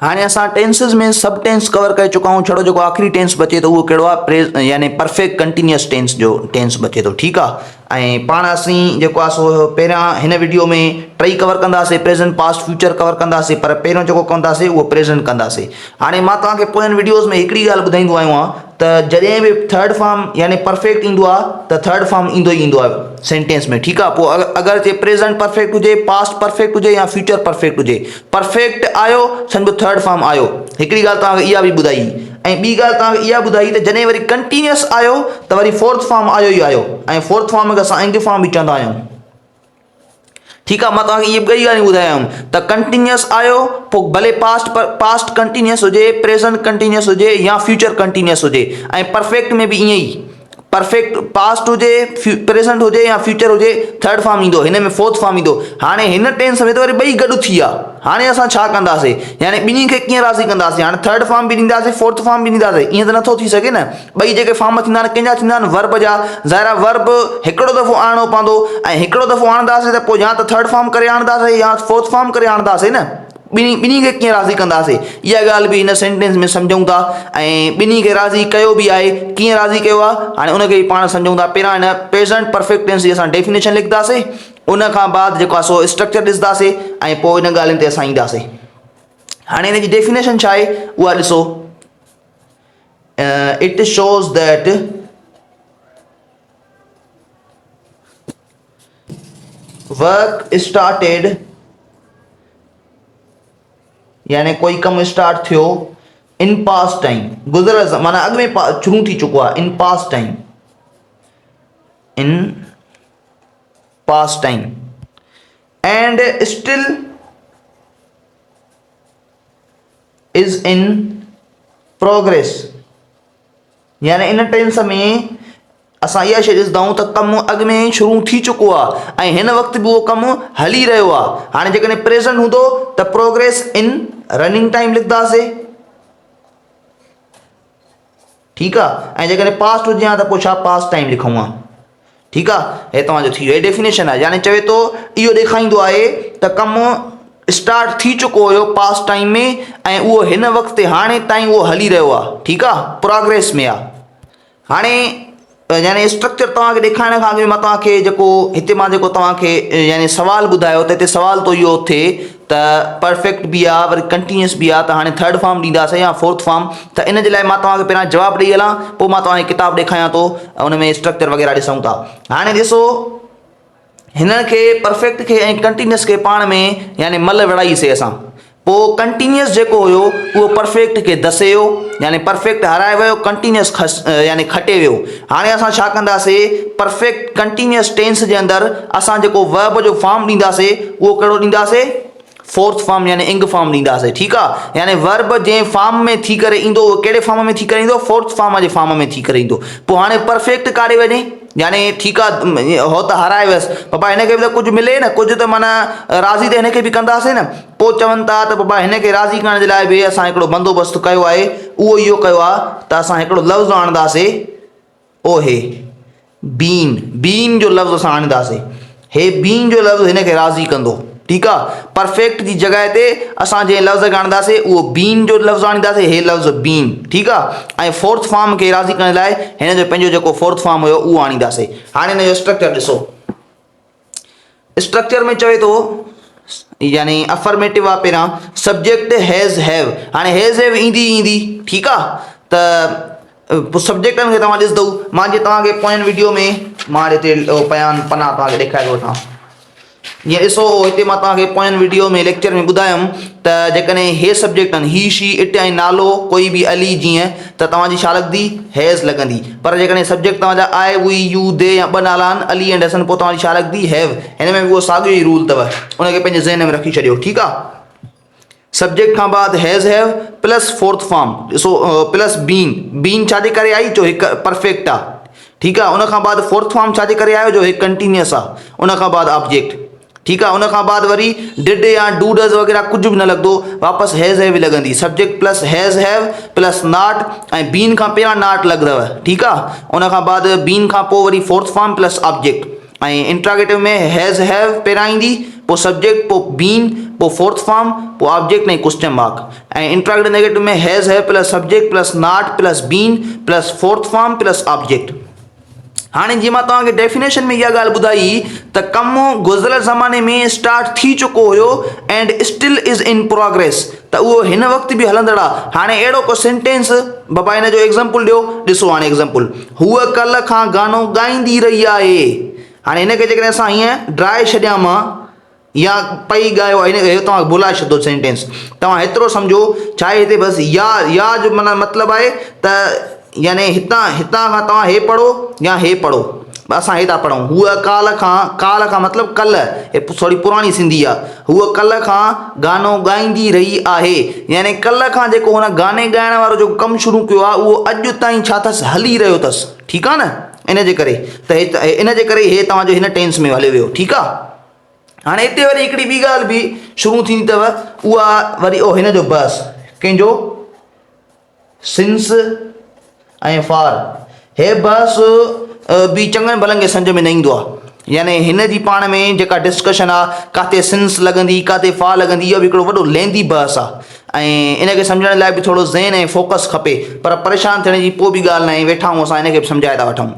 हाणे असां टेंसिस में सब टेंस कवर करे चुका आहियूं। छड़ो जेको आख़िरी टेंस बचे थो उहो कहिड़ो आहे, प्रेज़ यानी परफेक्ट कंटिन्यूअस टेंस जो टेंस बचे थो। ठीकु आहे। ऐं पाण असीं जेको आहे सो पहिरियां हिन वीडियो में टई कवर कंदासीं, प्रेज़ेंट पास्ट फ्यूचर कवर कंदासीं, पर पहिरियों जेको कंदासीं उहो प्रेज़ेंट कंदासीं। हाणे मां तव्हांखे पोयनि वीडियोज़ में हिकिड़ी ॻाल्हि ॿुधाईंदो आहियो आहे त जॾहिं बि थर्ड फॉर्म यानी परफेक्ट ईंदो आहे त थर्ड फॉर्म ईंदो ई ईंदो आहे सेंटेंस में। ठीकु आहे। पोइ अगरि जे प्रेज़ेंट परफेक्ट हुजे, पास्ट परफेक्ट हुजे या फ्यूचर परफेक्ट हुजे, परफेक्ट आयो सम्झो थर्ड फॉर्म आयो। हिकिड़ी ॻाल्हि तव्हांखे इहा बि ॿुधाई। ऐं ॿी ॻाल्हि तव्हांखे इहा ॿुधाई त जॾहिं वरी कंटिन्यूअस आयो त वरी फोर्थ फॉर्म आयो ई आयो। ऐं फोर्थ फॉर्म खे असां एंड फॉर्म बि चवंदा आहियूं। ठीकु आहे। मां तव्हांखे इहे ॿई ॻाल्हियूं ॿुधायां त कंटिन्यूअस आयो, पोइ भले पास्ट कंटिन्यूअस हुजे, प्रेज़ेंट कंटिन्यूअस हुजे या फ्यूचर कंटिन्यूअस हुजे। ऐं परफेक्ट में बि ईअं ई, परफेक्ट पास्ट हुजे, प्रेज़ेंट हुजे या फ्यूचर हुजे, थर्ड फॉर्म ईंदो, हिन में फोर्थ फॉर्म ईंदो। हाणे हिन टेंस में त वरी ॿई गॾु थी विया। हाणे असां छा कंदासीं, यानी ॿिन्ही खे कीअं राज़ी कंदासीं। हाणे थर्ड फॉर्म बि ॾींदासीं, फोर्थ फॉर्म बि ॾींदासीं, ईअं त नथो थी सघे न। ॿई जेके फॉर्म थींदा आहिनि कंहिंजा थींदा आहिनि, वर्ब जा। ज़ाहिर आहे वर्ब हिकिड़ो दफ़ो आणणो पवंदो, ऐं हिकिड़ो दफ़ो आणंदासीं त पोइ या त थर्ड फॉर्म करे आणंदासीं या फोर्थ फॉर्म करे आणंदासीं न। ॿिन्ही खे कीअं राज़ी कंदासीं, इहा ॻाल्हि बि हिन सेंटेंस में सम्झूं था। ऐं ॿिन्ही खे राज़ी कयो बि आहे, कीअं राज़ी कयो आहे हाणे उनखे बि पाण सम्झूं था। पहिरियां हिन प्रेज़ेंट परफेक्ट टेंस जी असां डेफिनेशन लिखंदासीं, उन खां बाद जेको आहे सो स्ट्रक्चर ॾिसंदासीं, ऐं पोइ इन ॻाल्हियुनि ते असां ईंदासीं। हाणे हिन जी डेफिनेशन छा आहे उहा ॾिसो। It shows that work started, यानी कोई कम स्टार्ट थियो इन पास्ट टाइम, गुज़िरियल माना अॻु में शुरू थी चुको आहे। In past time, in past time, and still is in progress. यानी इन टेंस में असां इहा शइ ॾिसंदा आहियूं त कमु अॻु में शुरू थी चुको आहे ऐं हिन वक़्तु बि उहो कमु हली रहियो आहे। हाणे जेकॾहिं प्रेज़ेंट हूंदो त प्रोग्रेस इन रनिंग टाइम लिखंदासीं। ठीकु आहे। ऐं जेकॾहिं पास्ट हुजे हा त पोइ छा पास्ट टाइम लिखूं हा। ठीकु आहे। हे तव्हांजो थी वियो, हे डेफिनेशन आहे। यानी चवे थो, इहो ॾेखारींदो आहे त कमु स्टार्ट थी चुको हुयो पास्ट टाइम में ऐं उहो हिन वक़्तु हाणे ताईं उहो हली रहियो आहे। ठीकु आहे, प्रोग्रेस में आहे। हाणे यानी स्ट्रक्चर तव्हांखे ॾेखारण खां अॻु में मां तव्हांखे जेको हिते मां जेको तव्हांखे यानी सवाल ॿुधायो त हिते सवाल तो इहो थिए त परफेक्ट बि आहे, वरी कंटिन्यूअस बि आहे, त हाणे थर्ड फॉर्म ॾींदासीं या फोर्थ फॉर्म। त इन जे लाइ मां तव्हांखे पहिरियां जवाबु ॾेई हलां, पोइ मां तव्हांखे किताबु ॾेखारियां थो, उन में स्ट्रक्चर वग़ैरह ॾिसूं था। हाणे ॾिसो, हिन खे परफेक्ट खे ऐं कंटिन्यूअस खे पाण में यानी मल विढ़ाईसीं असां। पोइ कंटिन्यूअस जेको हुयो उहो परफेक्ट खे धसे वियो, यानी परफेक्ट हाराए वियो, कंटिन्यूअस यानी खटे वियो। हाणे असां छा कंदासीं, परफेक्ट कंटिन्यूअस टेंस जे अंदरि असां जेको वर्ब जो फॉर्म ॾींदासीं उहो कहिड़ो ॾींदासीं, फोर्थ फॉर्म यानी इंग फॉर्म ॾींदासीं। ठीकु आहे। यानी वर्ब जंहिं फॉर्म में थी करे ईंदो उहो कहिड़े फॉर्म में थी करे ईंदो, फोर्थ फॉर्म जे फॉर्म में थी करे ईंदो। पोइ हाणे परफेक्ट काॾे वञे, यानी ठीकु आहे, हो त हाराए वियसि, बाबा हिनखे बि त कुझु मिले न, कुझु त माना राज़ी त हिनखे बि कंदासीं न। पोइ चवनि था त बाबा हिनखे राज़ी करण जे लाइ बि असां हिकिड़ो बंदोबस्तु कयो आहे, उहो इहो कयो आहे त असां हिकिड़ो लफ़्ज़ आणंदासीं, ओहे बीन। बीन जो लफ़्ज़ असां आणींदासीं। हे बीन जो लफ़्ज़ हिनखे राज़ी कंदो। ठीकु आहे। परफेक्ट जी जॻह ते असां जंहिं लफ़्ज़ खे आणींदासीं उहो बीन जो लफ़्ज़ आणींदासीं, हे लफ़्ज़ बीन। ठीकु आहे। ऐं फोर्थ फॉर्म खे राज़ी करण लाइ हिन जो पंहिंजो जेको फोर्थ फॉर्म हुयो उहो आणींदासीं। हाणे हिन जो स्ट्रक्चर ॾिसो। स्ट्रक्चर में चवे थो, यानी अफर्मेटिव आहे पहिरां, सब्जेक्ट हैज़ हैव। हाणे हैज़ हैव ईंदी ईंदी। ठीकु आहे। त पोइ सब्जेक्टनि खे तव्हां ॾिसंदव। मां जीअं तव्हांखे पोयनि वीडियो में मां हिते पना तव्हांखे ॾेखारे थो वठां। जीअं ॾिसो, हिते मां तव्हांखे पोयनि वीडियो में लेक्चर में ॿुधायुमि त जेकॾहिं हे सब्जेक्ट आहिनि, ही शी इट ऐं नालो कोई बि अली जीअं, त तव्हांजी छा लॻंदी, हैज़ लॻंदी। पर जेकॾहिं सब्जेक्ट तव्हांजा आई, वी, यू, दे या ॿ नाला आहिनि, अली एंड हसन, पोइ तव्हांजी छा लॻंदी, हैव। हिन में बि उहो साॻियो ई रूल अथव, उनखे पंहिंजे ज़हन में रखी छॾियो। ठीकु आहे। सब्जेक्ट खां बाद has have plus fourth form, ॾिसो प्लस बीन। बीन छाजे करे आई, जो हिकु परफेक्ट आहे। ठीकु आहे। उनखां बाद फोर्थ फॉर्म छाजे करे आयो, जो हिकु कंटिन्यूअस आहे। उनखां बाद ऑब्जेक्ट। ठीकु आहे। उनखां बाद वरी डिड या डू डज़ वग़ैरह कुझु बि न लॻंदो, वापसि हैज़ हैव लॻंदी। Subject plus has have plus not, ऐं बीन खां पहिरियां नॉट लॻंदव। ठीकु आहे। उनखां बाद बीन खां पोइ वरी फोर्थ फॉर्म प्लस ऑब्जेक्ट। ऐं इंट्रागेटिव में हैज़ हैव पहिरां ईंदी, पोइ सब्जेक्ट, पोइ बीन, पोइ फोर्थ फॉर्म, पोइ ऑब्जेक्ट ऐं क्वेश्चन मार्क। ऐं इंट्रागेटिव नेगेटिव में has have plus subject plus not plus been plus fourth form plus object. हाणे जीअं मां तव्हांखे डेफिनेशन में इहा ॻाल्हि ॿुधाई त कमु गुज़िरियल ज़माने में स्टार्ट थी चुको हुयो and still is in progress, त उहो हिन वक़्तु बि हलंदड़ आहे। हाणे अहिड़ो को सेंटेंस बाबा हिन जो एग्ज़ाम्पल ॾियो, ॾिसो हाणे एग्ज़ाम्पल, हूअ कल्ह खां गानो ॻाईंदी रही आहे। हाणे हिनखे जेकॾहिं असां हीअं ड्राए छॾियां मां या पई ॻायो आहे, हिन तव्हां भुलाए छॾो सेंटेंस, तव्हां एतिरो सम्झो छा आहे हिते बसि या जो माना मतिलबु आहे त यानी हितां खां तव्हां हे पढ़ो या हे पढ़ो, असां हे था पढ़ूं, हूअ काल खां मतिलबु कल्ह, हे थोरी पुराणी सिंधी आहे, हूअ कल्ह खां गानो ॻाईंदी रही आहे, यानी कल्ह खां जेको हुन गाने ॻाइण वारो जेको कमु शुरू कयो आहे उहो अॼु ताईं छा अथसि, हली रहियो अथसि। ठीकु आहे न, इन जे करे हे तव्हांजो हिन टेंस में हलियो वियो। ठीकु आहे। हाणे हिते वरी हिकिड़ी ॿी ॻाल्हि बि शुरू थींदी अथव, उहा वरी हिन जो बस कंहिंजो सिंस ऐं फार, हे बस बि चङनि भलनि खे सम्झ में न ईंदो आहे। यानी हिन जी पाण में जेका डिस्कशन आहे, किथे सिंस लॻंदी किथे फार लॻंदी, इहो बि हिकिड़ो वॾो लेंदी बहस आहे ऐं इनखे सम्झण लाइ बि थोरो ज़हन ऐं फोकस खपे, पर परेशान थियण जी को बि ॻाल्हि न आहे, वेठा आहियूं असां हिनखे बि सम्झाए था वठूं।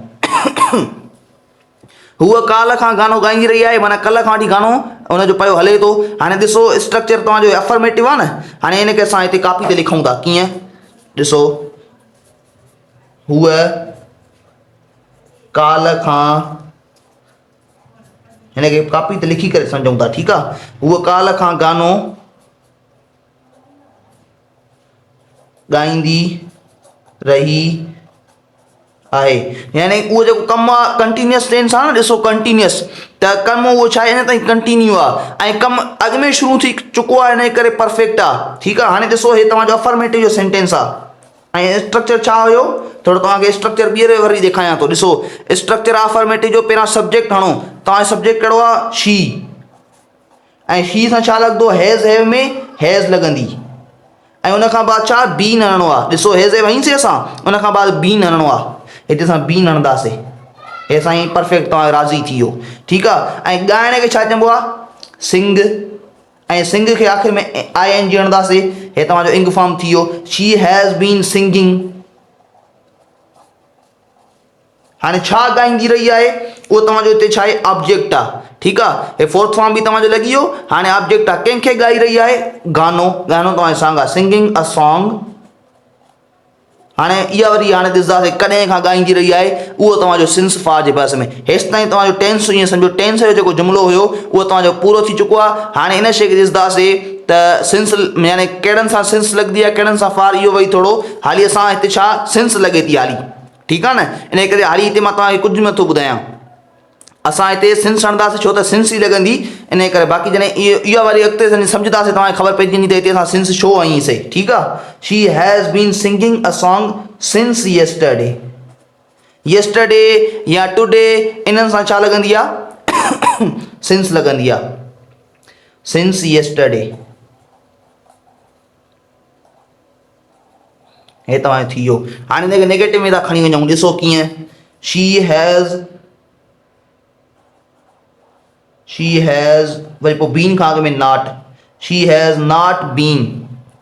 हूअ काल खां गानो ॻाईंदी रही आहे, माना कल्ह खां वठी गानो हुनजो पियो हले थो। हाणे ॾिसो स्ट्रक्चर तव्हांजो अफर्मेटिव आहे न, हाणे हिनखे असां हिते कॉपी ते लिखूं था, कीअं ॾिसो, हूअ काल खां, हिनखे कॉपी ते लिखी करे सम्झूं था। ठीकु आहे। हूअ काल खां गानो ॻाईंदी रही आहे, यानी उहो जेको कमु आहे कंटिन्यूअस टेंस आहे न, ॾिसो कंटिन्यूअस, त कमु उहो छा आहे हिन ताईं कंटिन्यू आहे ऐं कमु अॻु में शुरू थी चुको आहे, हिन करे परफेक्ट आहे। ठीकु आहे। हाणे ॾिसो हे तव्हांजो अफर्मेटिव जो सेंटेंस आहे ऐं स्ट्रक्चर छा हुयो, थोरो तव्हांखे स्ट्रक्चर ॿीहर वरी ॾेखारियां थो। ॾिसो स्ट्रक्चर आहे अफर्मेटिव जो, पहिरां सब्जेक्ट हणो, तव्हांजो सब्जेक्ट कहिड़ो आहे, शी, ऐं शी सां छा लॻंदो, हैज़ हैव में हैज़ लॻंदी ऐं उनखां बाद छा, बीन हणणो आहे। ॾिसो हैज़ हैव हईंसीं असां, उनखां बाद बीन हणणो आहे, हिते असां बीन हणंदासीं, हे साईं परफेक्ट तव्हां राज़ी थी वियो। ठीकु आहे। ऐं ॻाइण खे छा चइबो आहे, सिंग, ऐं सिंग खे आख़िर में ING हणंदासीं, हे तव्हांजो इंग फॉर्म थी वियो, शी हैज़ बीन सिंगिंग। हाणे छा ॻाईंदी रही आहे, उहो तव्हांजो हिते छा आहे, ऑब्जेक्ट आहे। ठीकु आहे। हे फोर्थ फॉर्म बि तव्हांजो लॻी वियो। हाणे ऑब्जेक्ट आहे, कंहिंखे ॻाई रही आहे, गानो तव्हांजो सॉन्ग आहे, सिंगिंग अ सॉन्ग। हाणे इहा वरी हाणे ॾिसंदासीं कॾहिं खां ॻाईंदी रही आहे, उहो तव्हांजो सिंस फार जे बस में, हेसि ताईं तव्हांजो टेंस, ईअं सम्झो टेंस जो जेको जुमिलो हुयो उहो तव्हांजो पूरो थी चुको आहे। हाणे इन शइ खे ॾिसंदासीं त सिंस यानी कहिड़नि सां सिंस लॻंदी आहे, कहिड़नि सां फार, इहो वरी थोरो हाली असां हिते छा सिंस लॻे थी हाली। ठीकु आहे न, इन करे हाली हिते मां तव्हांखे कुझु नथो ॿुधायां, असां हिते सिंस हणंदासीं छो त सिंस ई लॻंदी, इन करे बाक़ी जॾहिं इहा वरी अॻिते सम्झंदासीं तव्हांखे ख़बर पइजी वेंदी त हिते असां सिंस छो आईसीं। ठीकु आहे। She has been singing a song since yesterday, yesterday या टुडे, इन्हनि सां छा लॻंदी आहे, सिंस लॻंदी आहे, सिंस येस्टरडे। हे तव्हांजो थी वियो। हाणे हिनखे नेगेटिव में था खणी वञूं, ॾिसो कीअं, शी हैज़ वरी पोइ बीन खां अॻु में not, she has not been,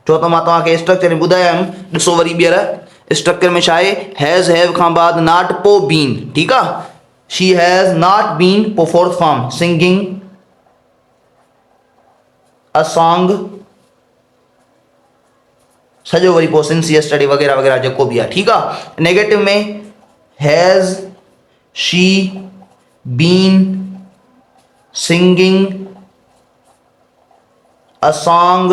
छो त मां तव्हांखे स्ट्रक्चर में ॿुधायमि। ॾिसो वरी ॿीहर स्ट्रक्चर में छा आहे, हैज़ हैव खां बाद नॉट, पोइ बीन। ठीकु आहे। शी हैज़ नॉट बीन, पोइ fourth form singing a song, सॼो वरी पोइ सिंस येस्टरडे वग़ैरह वग़ैरह जेको बि आहे। ठीकु आहे। नेगेटिव में has she been singing a song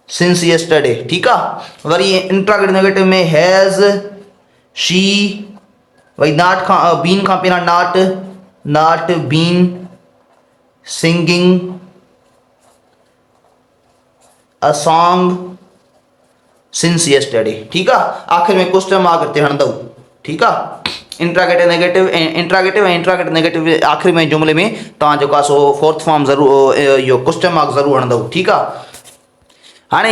since yesterday. ठीकु आहे। वरी इंट्रागेटिव नेगेटिव में हैज़ शी, वरी नॉट खां बीन खां पहिरियां not been singing a song since yesterday. ठीकु आहे। आख़िर में क्वेश्चन मार्क हिते हणंदव। ठीकु आहे। इंट्रागेटिव नेगेटिव ऐं इंट्रागेटिव नेगेटिव आख़िर में जुमिले में तव्हां जेको आहे सो फोर्थ फॉर्म ज़रूरु, इहो क्वेश्चन मार्क ज़रूरु हणंदव। ठीकु आहे। हाणे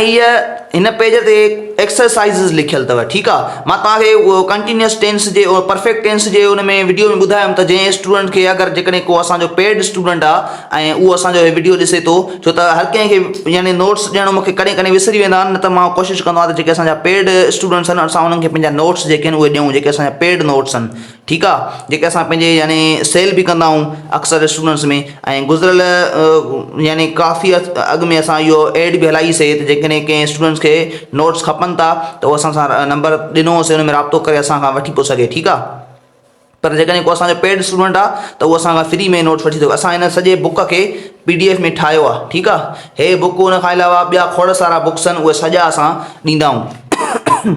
हिन पेज ते एक्सरसाइज़िस लिखियल अथव। ठीकु आहे, मां तव्हांखे उहो कंटिन्यूअस टेंस जे परफेक्ट टेंस जे उन में वीडियो में ॿुधायुमि त जंहिं स्टूडेंट खे अगरि जेकॾहिं को असांजो पेड स्टूडेंट आहे ऐं उहो असांजो वीडियो ॾिसे थो, छो त हर कंहिंखे यानी नोट्स ॾियणो मूंखे कॾहिं कॾहिं विसरी वेंदा आहिनि, न त मां कोशिशि कंदो आहियां त जेके असांजा पेड स्टूडेंट्स आहिनि असां उन्हनि खे पंहिंजा नोट्स जेके आहिनि उहे ॾियूं, जेके असांजा पेड नोट्स आहिनि। ठीकु आहे, जेके असां पंहिंजे यानी सेल बि कंदा आहियूं अक्सर स्टूडेंट्स में, ऐं गुज़िरियल यानी काफ़ी अॻु में असां इहो एड बि हलाईसीं त जेकॾहिं कंहिं स्टूडेंट्स खे नोट्स खपनि था त उहो असां सां नंबर ॾिनो हुओसीं, हुन में राब्तो करे असां खां वठी थो सघे। ठीकु आहे, पर जेकॾहिं को असांजो पेड स्टूडेंट आहे त उहो असां खां फ्री में नोट्स वठी सघो। असां हिन सॼे बुक खे PDF में ठाहियो आहे। ठीकु आहे, हे बुक हुन खां अलावा ॿिया खोड़ सारा बुक्स आहिनि, उहे सॼा असां ॾींदा आहियूं।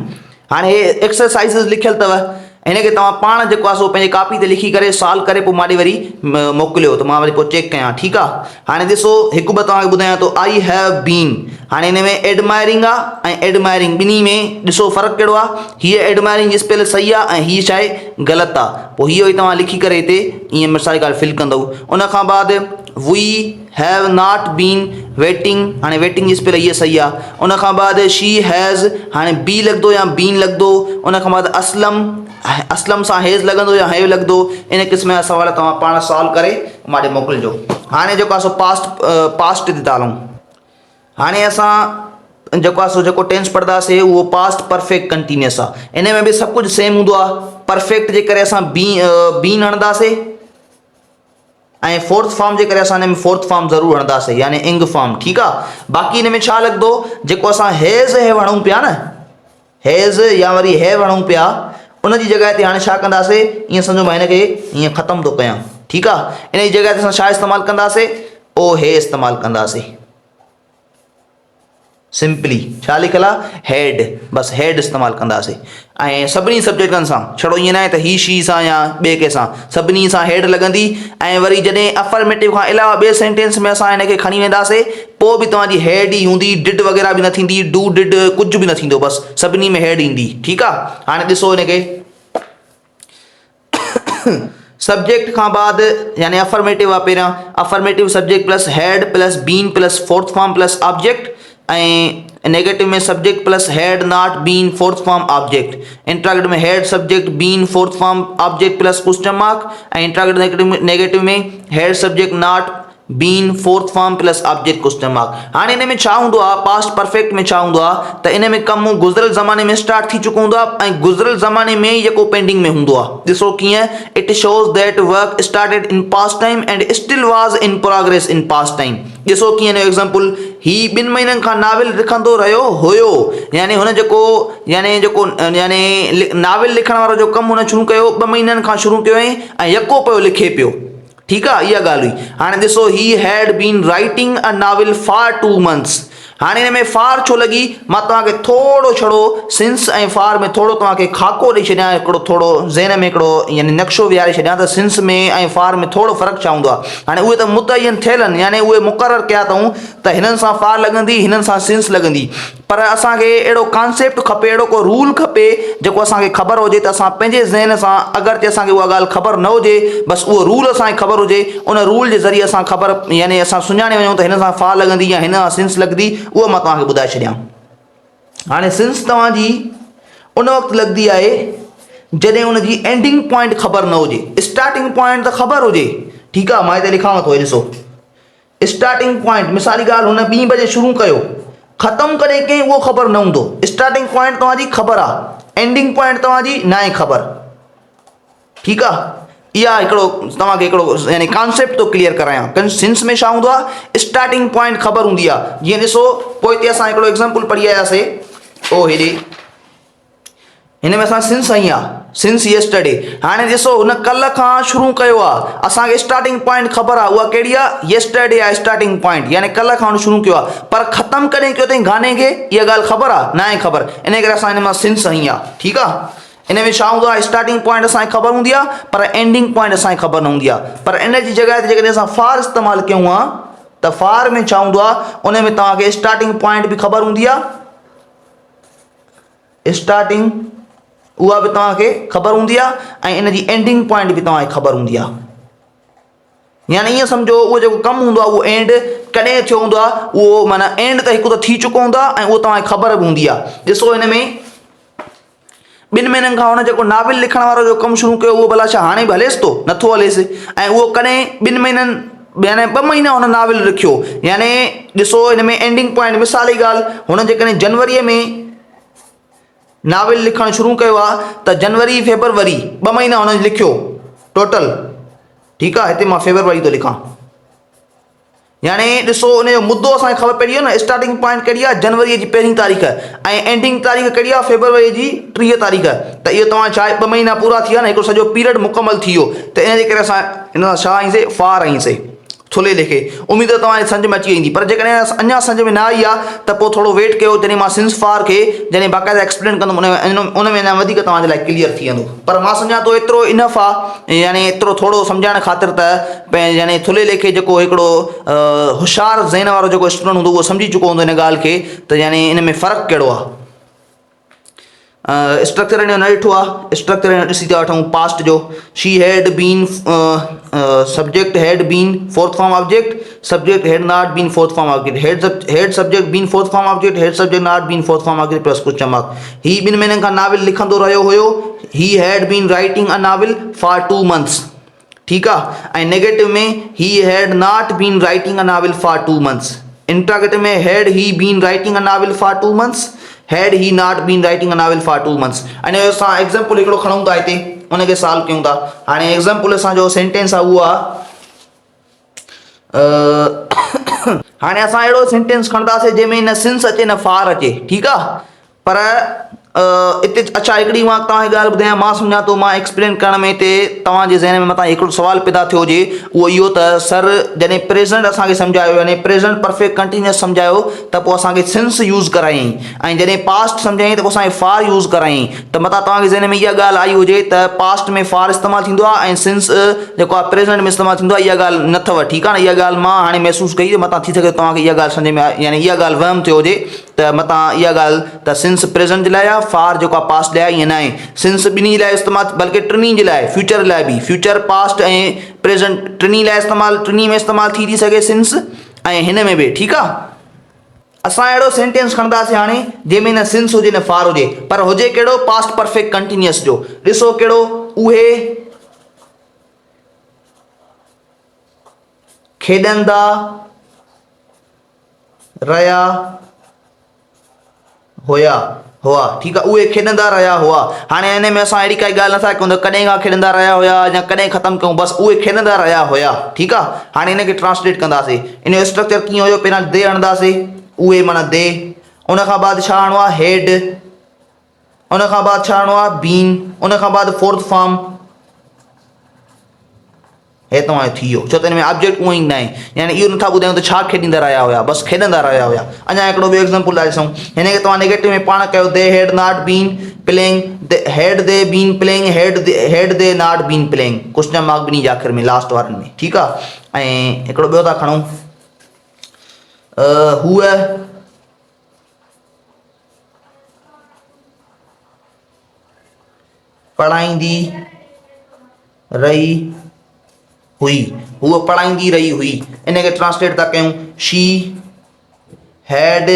हाणे हे एक्सरसाइज़िस लिखियल अथव, हिनखे तव्हां पाण जेको आहे सो पंहिंजे कापी ते लिखी करे सॉल्व करे पोइ मां ॾे वरी मोकिलियो त मां वरी पोइ चेक कयां। ठीकु आहे, हाणे ॾिसो हिकु ॿ तव्हांखे ॿुधायां थो, आई हैव बीन। हाणे हिन में एडमायरिंग आहे ऐं एडमायरिंग ॿिन्ही में ॾिसो फ़र्क़ु कहिड़ो आहे। हीअ एडमायरिंग जी स्पेल सही आहे ऐं हीअ छा आहे ग़लति आहे। पोइ हीअ ई तव्हां लिखी करे हिते ईअं मिसाल ॻाल्हि फिल कंदव। उन खां बाद we have not been waiting, हाणे वेटिंग जी स्पेल हीअ सही आहे। उन खां बाद शी हैज़, हाणे बी लॻंदो या बीन लॻंदो। उन खां बाद असलम, असलम सां हेज़ लॻंदो या हैव लॻंदो। इन क़िस्म जा सवाल तव्हां पाण सॉल्व करे मां ॾे मोकिलिजो। हाणे जेको आहे सो पास्ट ते था हलूं। हाणे असां जेको आहे सो जेको टेंस पढ़ंदासीं उहो पास्ट परफेक्ट कंटिन्यूअस आहे। इन में बि सभु कुझु सेम हूंदो आहे। परफेक्ट जे करे असां बीन हणंदासीं ऐं फोर्थ फॉर्म जे करे असां हिन में फोर्थ फॉर्म ज़रूरु हणंदासीं यानी इंग फॉर्म। ठीकु आहे, बाक़ी हिन में छा लॻंदो, जेको असां हेज़ हैव हणूं पिया न, हेज़ या वरी हैव हणूं पिया, उन जी जॻह ते हाणे छा कंदासीं, ईअं सम्झो मां हिन खे ईअं ख़तमु थो कयां। ठीकु आहे, इन जी जॻह ते असां छा इस्तेमालु कंदासीं, ओ हे इस्तेमालु कंदासीं। सिंपली छा लिखियल आहे, हेड, बसि हेड इस्तेमालु कंदासीं। ऐं सभिनी सब्जेक्टनि सां, छड़ो ईअं न आहे त ही शी सां या ॿिए कंहिं सां, सभिनी सां हेड लॻंदी। ऐं वरी जॾहिं अफर्मेटिव खां अलावा ॿिए सेंटेंस में असां हिन खे खणी वेंदासीं पोइ बि तव्हांजी हेड ई हूंदी, डिड वग़ैरह बि न थींदी, डू डिड कुझु बि न थींदो, बसि सभिनी में हेड ईंदी। ठीकु आहे, हाणे ॾिसो हिन खे सब्जेक्ट खां बाद यानी अफर्मेटिव आहे पहिरियां, affirmative subject plus had plus been plus fourth form plus object, ऐं नेगेटिव में subject plus had not been fourth form object, interrogative में had subject been fourth form object plus question mark, ऐं interrogative negative में had subject not been fourth form plus object question mark. हाणे हिन में छा हूंदो आहे, पास्ट परफेक्ट में छा हूंदो आहे त इन में कमु गुज़िरियल ज़माने में स्टार्ट थी चुको हूंदो आहे ऐं गुज़िरियल ज़माने में ई जेको पेंडिंग में हूंदो आहे। ॾिसो कीअं, it shows that work started in past time and still was in progress in past time. ॾिसो कीअं हिन जो एग्ज़ाम्पल, ही 2 महीननि खां नाविल लिखंदो रहियो हुयो, यानी हुन जेको यानी नाविल लिखण वारो जो कमु हुन शुरू कयो 2 महीननि खां शुरू कयो ऐं यको पियो लिखे पियो। ठीकु आहे, इहा ॻाल्हि हुई। हाणे ॾिसो, he had been writing a novel for 2 months। हाणे हिन में फार छो लॻी, मां तव्हांखे थोरो छड़ो सिंस ऐं फार में थोरो तव्हांखे खाको ॾेई छॾियां, हिकिड़ो थोरो ज़हन में हिकिड़ो यानी नक्शो विहारे छॾियां त सिंस में ऐं फार में थोरो फ़र्क़ु छा हूंदो आहे। हाणे उहे त मुतयन थियल आहिनि, यानी उहे मुक़ररु कया अथऊं त हिननि सां फार लॻंदी, हिननि सां सिंस लॻंदी, पर असांखे अहिड़ो कॉन्सेप्ट खपे, अहिड़ो को रूल खपे जेको असांखे ख़बर हुजे त असां पंहिंजे ज़हन सां, अगरि असांखे उहा ॻाल्हि ख़बर न हुजे, बसि उहो रूल असांखे ख़बर हुजे, उन रूल जे ज़रिए असां ख़बर यानी असां सुञाणे वञूं त हिन सां फार लॻंदी या हिन सां सिंस लॻंदी, उहो मां तव्हांखे ॿुधाए छॾियां। हाणे सिंस तव्हांजी उन वक़्तु लॻंदी आहे जॾहिं उनजी एंडिंग पॉइंट ख़बर न हुजे, स्टार्टिंग पॉइंट त ख़बर हुजे। ठीकु आहे, मां हिते लिखांव थो, ॾिसो स्टार्टिंग पॉइंट, मिसाली ॻाल्हि, हुन 2 बजे शुरू कयो, ख़तमु कॾहिं कई उहो ख़बर न हूंदो। स्टार्टिंग पॉइंट तव्हांजी ख़बर आहे, एंडिंग पॉइंट तव्हांजी न आहे ख़बर। ठीकु आहे, इहा हिकिड़ो तव्हांखे हिकिड़ो यानी कॉन्सेप्ट थो क्लियर करायां। सिंस में छा हूंदो आहे, स्टार्टिंग पॉइंट ख़बर हूंदी आहे। जीअं ॾिसो, पोइ हिते असां हिकिड़ो एग्ज़ाम्पल पढ़ी आयासीं, ओ हेॾे हिन में असां सिंस आई आहे, सिंस येस्टरडे। हाणे ॾिसो, हुन कल्ह खां शुरू कयो आहे, असांखे स्टार्टिंग पॉइंट ख़बर आहे, उहा कहिड़ी आहे, येस्टरडे आहे स्टार्टिंग पॉइंट, यानी कल्ह खां हुन शुरू कयो आहे, पर ख़तमु कॾहिं कयो अथई गाने खे, इहा ॻाल्हि ख़बर आहे, न आहे ख़बर, इन करे असां हिन मां सिंस आई आहे। ठीकु आहे, इन में छा हूंदो आहे, स्टार्टिंग पॉइंट असांखे ख़बर हूंदी आहे पर एंडिंग पॉइंट असांखे ख़बर न हूंदी आहे। पर इन जी जॻह ते जेकॾहिं असां फार इस्तेमालु कयूं आहे त फार में छा हूंदो आहे, उन में तव्हांखे स्टार्टिंग पॉइंट बि ख़बर हूंदी आहे, स्टार्टिंग उहा बि तव्हांखे ख़बर हूंदी आहे ऐं इन जी एंडिंग पॉइंट बि तव्हांखे ख़बर हूंदी आहे। यानी ईअं सम्झो उहो जेको कमु हूंदो आहे उहो एंड कॾहिं थियो हूंदो आहे, उहो माना एंड त हिकु त थी चुको हूंदो आहे ऐं उहो तव्हांखे ख़बर बि हूंदी आहे। ॾिसो हिन में 2 महीननि खां हुन जेको नाविल लिखण वारो जो कमु शुरू कयो उहो भला छा हाणे बि हलेसि थो, नथो हलेसि। ऐं उहो कॾहिं 2 महीननि यानी 2 महीना हुन नाविल लिखियो, यानी ॾिसो हिन में एंडिंग पॉइंट मिसाल जी ॻाल्हि, हुन जेकॾहिं जनवरीअ में नाविल लिखणु शुरू कयो आहे त जनवरी फेबरवरी 2 महीना हुन लिखियो टोटल। ठीकु आहे, हिते मां फेबरवरी थो लिखां, यानी ॾिसो उनजो मुद्दो असांखे ख़बर पइजी वियो न, स्टार्टिंग पॉइंट कहिड़ी आहे जनवरीअ जी 1 तारीख़ ऐं एंडिंग तारीख़ कहिड़ी आहे फेबरवरी जी 30 तारीख़। त इहो तव्हां छा 2 महीना पूरा थी विया न, हिकिड़ो सॼो पीरियड मुकमल थी वियो। त इन जे करे असां हिन सां छा आईसीं, फार आईसीं थुले लेखे। उमेद आहे तव्हांजे सम्झ में अची वेंदी, पर जेकॾहिं अञा सम्झ में न आई आहे त पोइ थोरो वेट कयो, जॾहिं मां सिंस फार खे जॾहिं बाक़ाइदा एक्सप्लेन कंदुमि उन में अञा वधीक तव्हांजे लाइ क्लियर थी वेंदो। पर मां सम्झां थो एतिरो इनफ आहे, यानी एतिरो थोरो सम्झाइण ख़ातिर त यानी थुले लेखे जेको हिकिड़ो होशियारु ज़हन वारो जेको स्टूडेंट हूंदो उहो सम्झी चुको हूंदो इन ॻाल्हि खे त यानी इन में फ़र्क़ु कहिड़ो आहे। स्ट्रक्चर हिन जो न ॾिठो आहे, स्ट्रक्चर हिन ॾिसी था वठूं पास्ट जो। She had been subject had been fourth form object, subject had not been fourth form object, had subject been fourth form object, had subject not been fourth form object plus question mark. ही 2 महीननि खां novel लिखंदो रहियो हुयो। He had been writing a novel for 2 months। ठीकु आहे, ऐं negative में he had not been writing a novel for 2 months। Interrogative में had he been writing a novel for 2 months, had he not been writing a novel for 2 months। अने असां example हिकिड़ो खणूं था हिते, उनखे सॉल्व कयूं था। हाणे एग्जाम्पल असांजो सेंटेंस आहे उहो आहे हाणे असां अहिड़ो सेंटेंस खणंदासीं जंहिंमें न सिंस अचे न फार अचे। ठीकु आहे, पर हिते अच्छा हिकिड़ी मां तव्हांखे ॻाल्हि ॿुधायां, मां सम्झां थो मां एक्सप्लेन करण में हिते तव्हांजे ज़हन में मथां हिकिड़ो सुवाल पैदा थियो हुजे, उहो इहो त सर जॾहिं प्रेज़ेंट असांखे सम्झायो, यानी प्रेज़ेंट परफेक्ट कंटिन्यूअस सम्झायो त पोइ असांखे सिंस यूज़ करायईं, ऐं जॾहिं पास्ट सम्झायईं त पोइ असांखे फार यूज़ करायईं। त मथां तव्हांखे ज़हन में इहा ॻाल्हि आई हुजे त पास्ट में फार इस्तेमालु थींदो आहे ऐं सिंस जेको आहे प्रेज़ेंट में इस्तेमालु थींदो आहे, इहा ॻाल्हि न अथव। ठीकु आहे न, इहा ॻाल्हि मां हाणे महसूसु कई, मथां थी सघे तव्हांखे इहा ॻाल्हि सम्झ में यानी इहा ॻाल्हि वहम थियो हुजे त मथां इहा ॻाल्हि त सिंस प्रेज़ेंट जे लाइ आहे, फार जेको आहे पास्ट लाइ, ईअं न आहे। सिंस ॿिन्ही जे लाइ इस्तेमालु, बल्कि टिनी जे लाइ, फ्यूचर लाइ बि, फ्यूचर पास्ट ऐं प्रेज़ेंट टिनी लाइ इस्तेमालु, टिनी में इस्तेमालु थी सघे सिंस, ऐं हिन में बि। ठीकु आहे, असां अहिड़ो सेंटेंस खणंदासीं हाणे जंहिंमें न सिंस हुजे न फार हुजे, पर हुजे कहिड़ो, पास्ट परफेक्ट कंटिन्यूअस जो। ॾिसो कहिड़ो, उहे खेॾंदा रहिया हुआ। ठीकु आहे, उहे खेॾंदा रहिया हुआ। हाणे हिन में असां अहिड़ी काई ॻाल्हि नथा कयूं त कॾहिं खां खेॾंदा रहिया हुया या कॾहिं ख़तमु कयूं, बसि उहे खेॾंदा रहिया हुया। ठीकु आहे, हाणे हिनखे ट्रांसलेट कंदासीं। इन जो स्ट्रक्चर कीअं हुयो, पहिरां दे हणंदासीं, उहे माना दे, उन खां बाद छा हणिणो आहे, हेड, उन खां बाद छा हणिणो आहे, बीन, उन खां बाद फोर्थ फॉर्म। हे तव्हांजो थी वियो, छो त हिन में ऑब्जेक्ट उहो ई न आहे, यानी इहो नथा ॿुधायूं त छा खेॾींदा रहिया हुया, बसि खेॾंदा रहिया हुया। अञा हिकिड़ो ॿियो एग्ज़ाम्पल था ॾिसूं, हिनखे तव्हां नेगेटिव में पाण कयो, they had not been playing, had the been playing, had they not been playing, question mark ॿिन्ही जे आख़िर में, लास्ट वारनि में। ठीकु आहे, ऐं हिकिड़ो ॿियो था खणूं, हूअ पढ़ाईंदी रही हुई, हूअ पढ़ाईंदी रही हुई। इनखे ट्रांसलेट था कयूं, शी हैड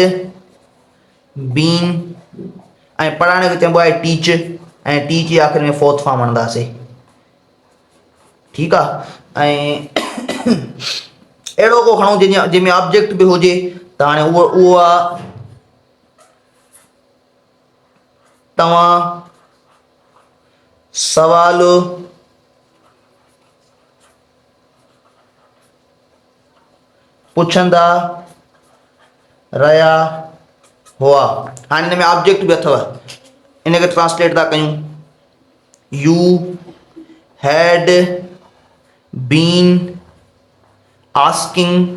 बीन, ऐं पढ़ाइण खे चइबो आहे टीच, ऐं टीच जे आख़िर में फोर्थ फॉर्म हणंदासीं। ठीकु आहे, ऐं अहिड़ो को खणूं जंहिंमें ऑब्जेक्ट बि हुजे, त हाणे उहो आहे तव्हां सवाल पुछंदा रहिया हुआ। हाणे हिन में ऑब्जेक्ट बि अथव, इनखे ट्रांसलेट था कयूं, यू हैड बीन आस्किंग,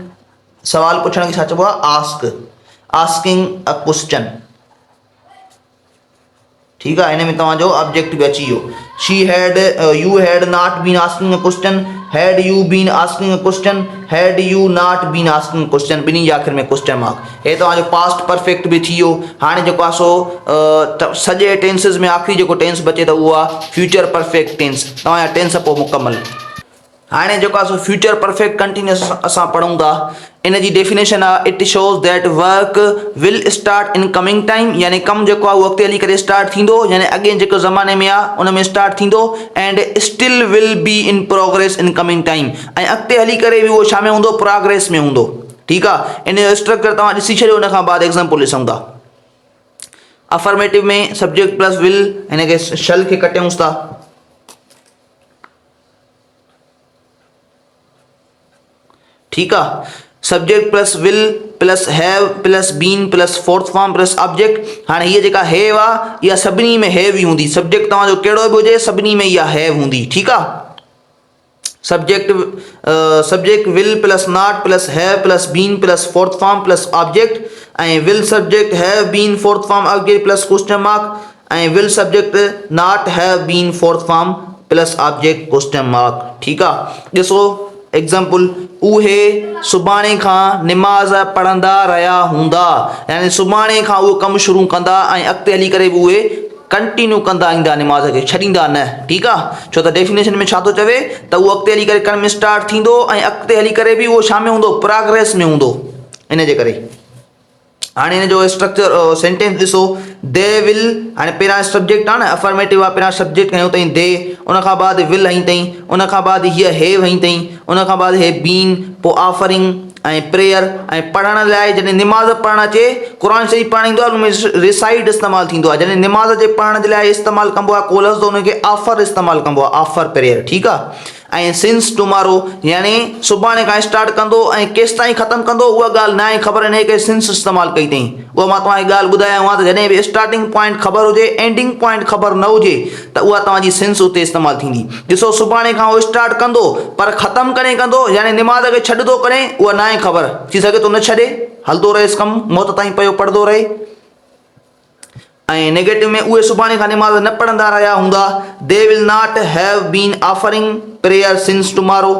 सवाल पुछण खे छा चइबो आहे, आस्किंग अ क्वेश्चन। ठीकु आहे, हिन में तव्हांजो ऑब्जेक्ट बि अची वियो। She had, you had not been asking a question, had you been asking a question, had you not been asking question, ॿिन्ही जे आख़िर में क्वेश्चन मार्क। हे तव्हांजो पास्ट परफेक्ट बि थी वियो। हाणे जेको आहे सो सॼे टेंसिस में आख़िरी जेको टेंस बचे त उहो आहे फ्यूचर परफेक्ट टेंस। तव्हांजा टेंस पोइ मुकमल। हाणे जेको आहे सो फ्यूचर परफेक्ट कंटिन्यूअस असां पढ़ूं था इन जी डेफिनेशन आहे it shows that work will start in coming time यानी कमु जेको आहे उहो अॻिते हली करे स्टार्ट थींदो यानी अॻे जेको ज़माने में आहे उन में स्टार्ट थींदो and still will be in progress in coming time ऐं अॻिते हली करे बि उहो छा में हूंदो प्रोग्रेस में हूंदो ठीकु आहे इन जो स्ट्रक्चर तव्हां ॾिसी छॾियो उन खां बाद एग्ज़ाम्पल ॾिसूं था अफर्मेटिव में सब्जेक्ट प्लस विल हिन खे शल खे कटियूंसि था ठीकु आहे subject plus will plus have plus been plus fourth form plus object हाणे हीअ जेका हैव आहे इहा सभिनी में हैव ई हूंदी सब्जेक्ट तव्हांजो कहिड़ो बि हुजे सभिनी में इहा हैव हूंदी ठीकु आहे subject will plus not plus have plus been plus fourth form plus object ऐं will subject have been fourth form object plus question mark ऐं will subject not have been fourth form plus object question mark ठीकु आहे ॾिसो example उहे सुभाणे खां निमाज़ पढ़ंदा रहिया हूंदा यानी सुभाणे खां उहो कमु शुरू कंदा ऐं अॻिते हली करे बि उहे कंटिन्यू कंदा ईंदा निमाज़ खे छॾींदा न ठीकु आहे छो त डेफिनेशन में छा थो चवे त उहो अॻिते हली करे कम में स्टार्ट थींदो ऐं अॻिते हली करे बि उहो छा में हूंदो प्रोग्रेस में हूंदो इन जे करे हाणे हिन जो स्ट्रक्चर सेंटेंस ॾिसो दे विल हाणे पहिरियां सब्जेक्ट आहे न अफर्मेटिव आहे पहिरियां सब्जेक्ट खयों अथई दे उन खां बाद विल हई अथई उन खां बाद हीअ हैव हई अथई उन खां बाद हे बीन पोइ ऑफरिंग ऐं प्रेयर ऐं पढ़ण लाइ जॾहिं निमाज़ पढ़णु अचे क़ुर शरीफ़ पढ़णु ईंदो आहे उन में रिसाइड इस्तेमालु थींदो आहे जॾहिं निमाज़ जे पढ़ण जे लाइ इस्तेमालु कबो आहे को लफ़्ज़ उनखे ऑफर इस्तेमालु कबो आहे ऑफर प्रेयर ठीकु आहे ऐं सिंस टुमारो यानी सुभाणे खां स्टार्ट कंदो ऐं केसि ताईं ख़तमु कंदो उहा ॻाल्हि न आहे ख़बर हिन खे सिंस इस्तेमालु कई अथई उहा मां तव्हांखे ॻाल्हि ॿुधायांव त जॾहिं बि स्टार्टिंग पॉइंट ख़बर हुजे एंडिंग पॉइंट ख़बर न हुजे त उहा तव्हांजी सिंस उते इस्तेमालु थींदी ॾिसो सुभाणे खां उहो स्टार्ट कंदो पर ख़तमु कॾहिं कंदो यानी निमाज़ खे छॾंदो कॾहिं उहा न आहे ख़बर थी सघे थो न छॾे हलंदो रहेसि कमु मौत ताईं पियो पढ़ंदो रहे ऐं नेगेटिव में उहे सुभाणे खां निमाज़ न पढ़ंदा रहिया हूंदा they will not have been offering prayer since tomorrow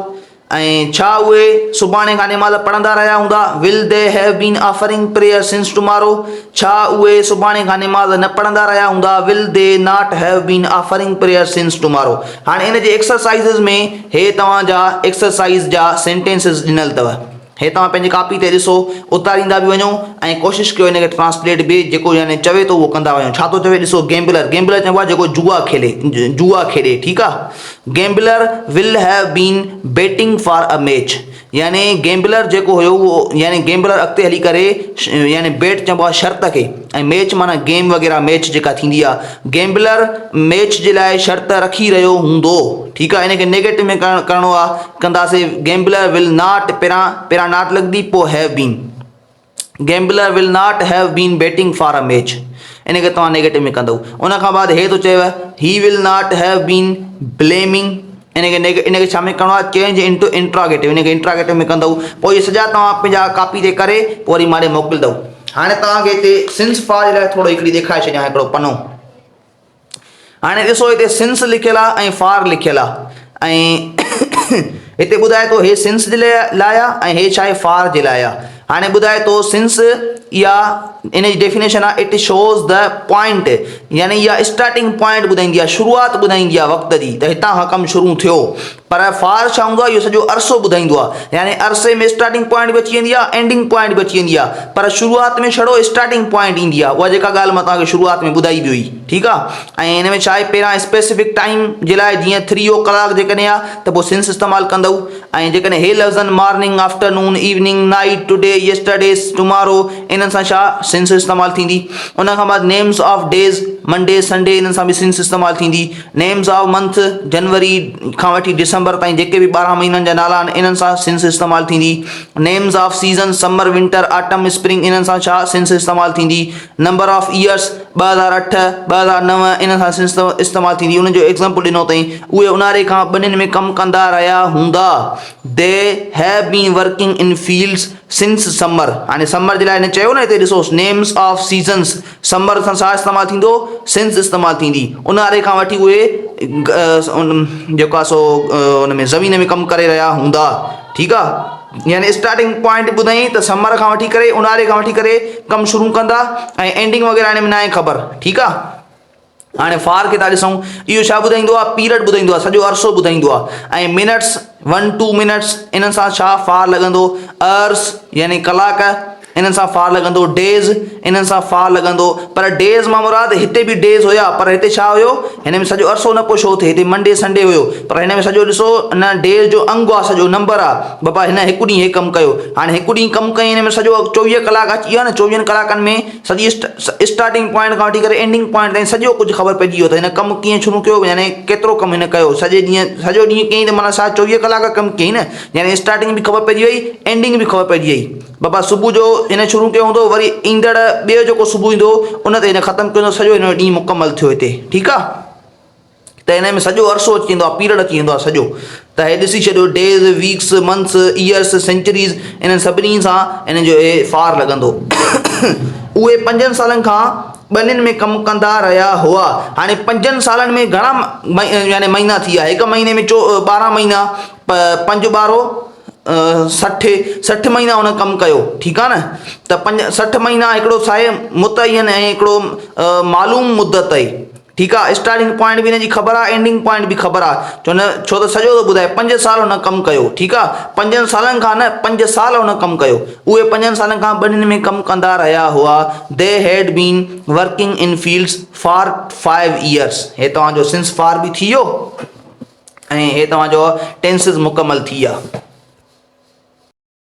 ऐं छा उहे सुभाणे खां निमाज़ पढ़ंदा रहिया हूंदा will they have been offering prayer since tomorrow छा उहे सुभाणे खां निमाज़ न पढ़ंदा रहिया हूंदा will they not have been offering prayer since tomorrow हाणे इन जे एक्सरसाइज़िस में हे तव्हांजा एक्सरसाइज़ जा सेंटेंसिस ॾिनल अथव हे तव्हां पंहिंजी कॉपी ते ॾिसो उतारींदा बि वञो ऐं कोशिशि कयो हिनखे ट्रांसलेट बि जेको यानी चवे थो उहो कंदा वञो छा थो चवे ॾिसो गैम्बलर चइबो आहे जेको जुआ खेॾे ठीकु आहे gambler will have been betting for a match यानी गैम्बलर जेको हुयो उहो यानी गैम्बलर अॻिते हली करे यानी बेट चइबो आहे शर्त खे ऐं मैच माना गेम वग़ैरह मैच जेका थींदी आहे गैम्बलर मैच जे लाइ शर्त रखी रहियो हूंदो ठीकु आहे हिनखे नेगेटिव में करिणो आहे कंदासीं गैम्बलर विल नॉट पहिरां नॉट लॻंदी पोइ have been gambler will not have been betting for a match इनखे तव्हां नेगेटिव में कंदव उन खां बाद हे थो चएव he will not have been blaming इनखे छा में करिणो आहे चेंज इंटू इंट्रागेटिव इनखे इंट्रागेटिव में कंदव पोइ इहे सॼा तव्हां पंहिंजा कॉपी ते करे पोइ वरी मां ॾे मोकिलींदव हाणे तव्हांखे हिते सिंस फॉर जे लाइ थोरो हिकिड़ी ॾेखारे छॾियां हिकिड़ो पनो हाणे ॾिसो हिते सिंस लिखियलु आहे ऐं फॉर लिखियलु आहे ऐं हिते ॿुधाए थो हे सिंस जे लाइ आहे ऐं हे छा आहे फॉर जे लाइ आहे हाणे ॿुधाए थो सिंस इहा इन जी डेफिनेशन आहे इट शोज़ द पॉइंट यानी इहा स्टार्टिंग पॉइंट ॿुधाईंदी आहे शुरूआति ॿुधाईंदी आहे वक़्त जी त हितां खां कमु शुरू थियो पर फॉर छा हूंदो आहे इहो सॼो अरसो ॿुधाईंदो आहे यानी अरसे में स्टार्टिंग पॉइंट बि अची वेंदी आहे एंडिंग पॉइंट बि अची वेंदी आहे पर शुरूआति में छड़ो स्टार्टिंग पॉइंट ईंदी आहे उहा जेका ॻाल्हि मां तव्हांखे शुरूआति में ॿुधाई बि हुई ठीकु आहे ऐं हिन में छा आहे पहिरां स्पेसिफिक टाइम जे लाइ जीअं 3 कलाक जेकॾहिं आहे त पोइ सिंस इस्तेमालु कंदव ऐं जेकॾहिं हे लफ़्ज़नि morning afternoon evening night today yesterdays tomorrow इन्हनि सां छा सिंस इस्तेमालु थींदी उन खां बाद names of days Monday Sunday इन्हनि सां बि सिंस इस्तेमालु थींदी नेम्स ऑफ मंथ जनवरी खां वठी डिसंबर ताईं जेके बि 12 महीननि जा नाला आहिनि इन्हनि सां सिंस इस्तेमालु थींदी names of season summer winter autumn spring इन्हनि सां छा सिंस इस्तेमालु थींदी नंबर ऑफ ईयर्स 2008 2009 इन्हनि सां सिंस इस्तेमालु थींदी उनजो एग्ज़ाम्पल ॾिनो अथई उहे ऊन्हारे खां ॿिन्हिनि में कमु कंदा रहिया हूंदा they have been working in fields since summer हाणे समर जे लाइ हिन चयो न हिते ॾिसोसि नेम्स ऑफ सीज़न्स समर सां छा इस्तेमालु थींदो सिंस इस्तेमालु थींदी ऊन्हारे खां वठी उहे जेको आहे सो उन में ज़मीन में कमु करे रहिया हूंदा ठीकु आहे यानी स्टार्टिंग पॉइंट ॿुधाई त समर खां वठी करे ऊन्हारे खां वठी करे कमु शुरू कंदा ऐं एंडिंग वग़ैरह हिन में न आहे ख़बर ठीकु आहे हाणे फार खे था ॾिसूं, इहो छा ॿुधाईंदो आहे, पीरियड ॿुधाईंदो आहे, सॼो अरसो ॿुधाईंदो आहे। ऐं मिनट्स 1-2 मिनट्स इन्हनि सां छा फार लॻंदो, अर्स यानी कलाक, इन्हनि सां फार लॻंदो, डेज़ इन्हनि सां फार लॻंदो। पर डेज़ मां मुराद हिते बि डेज़ हुया, पर हिते छा हुयो, हिन में सॼो अरसो न पियो शो थिए, हिते मंडे संडे हुयो, पर हिन में सॼो ॾिसो न डेज़ जो अंग आहे, सॼो नंबर आहे। बाबा हिन हिकु ॾींहुं हे कमु कयो, हाणे हिकु ॾींहुं कमु कई, हिन में सॼो 24 कलाक अची विया न, 24 कलाकनि में सॼी स्टार्टिंग पॉइंट खां वठी करे एंडिंग पॉइंट ताईं सॼो कुझु ख़बर पइजी वियो त हिन कमु कीअं शुरू कयो, यानी केतिरो कमु हिन कयो, सॼो ॾींहुं कयईं त माना छा 24 कलाक कमु कयईं न, यानी स्टार्टिंग बि ख़बर पइजी वई, एंडिंग बि ख़बर पइजी वई। बाबा सुबुह जो हिन शुरू कयो हूंदो, वरी ईंदड़ ॿियो जेको सुबुह ईंदो उन ते हिन ख़तमु कयो, सॼो हिन ॾींहुं मुकमल थियो हिते, ठीकु आहे। त हिन में सॼो अरसो अची वेंदो आहे, पीरियड अची वेंदो आहे सॼो। त हे ॾिसी छॾियो, days, weeks, months, years, centuries, इन्हनि सभिनी सां हिन जो हे फार लॻंदो। उहे 5 सालनि खां ॿनिनि में कमु कंदा रहिया हुआ। हाणे 5 सालनि में घणा यानी महीना थी विया, हिकु महीने में 12 महीना, 5 12 60 महीना हुन कमु कयो, ठीकु आहे न। त 60 महीना हिकिड़ो साए मुतयन ऐं हिकिड़ो मालूम मुद्दत आहे, ठीकु आहे। स्टार्टिंग पॉइंट बि हिनजी ख़बर आहे, एंडिंग पॉइंट बि ख़बर आहे, छो त सॼो थो ॿुधाए। 5 साल हुन कमु कयो, ठीकु आहे। 5 सालनि खां न, 5 साल हुन कमु कयो। उहे 5 सालनि खां ॿिन्हिनि में कमु कंदा रहिया हुआ। They had been working in fields for 5 years। हे तव्हांजो सिंस फार बि थी वियो ऐं हे तव्हांजो टेंसिस मुकमल थी विया।